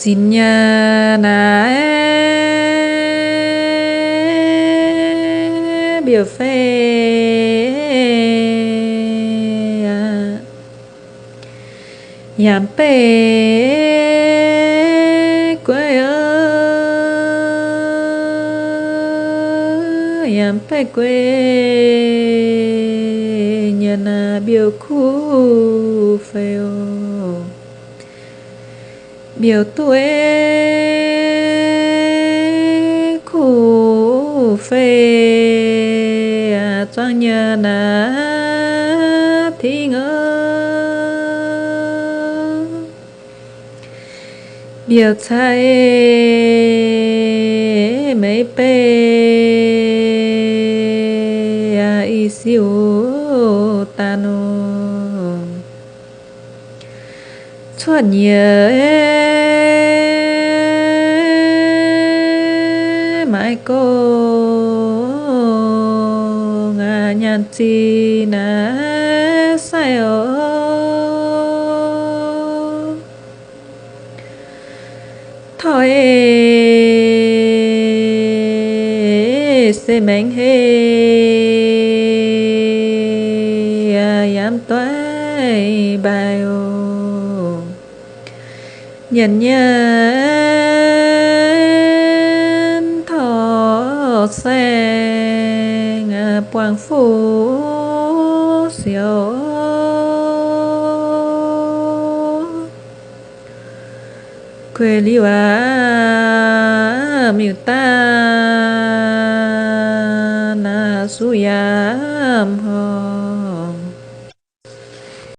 Xin nhà na biểu phê yam pe quê yam pe quê nhà na biểu khu phèo biểu tuổi khu phê cho nhà na thi ngơ biểu thay mấy pe y siêu tano cho nhớ mãi cô ngà nhàn chi na sai ô thôi sẽ mạnh hê yam toái bài ô nhận nhân thọ sen quang phú siêu quê liwa miu ta na suyam ho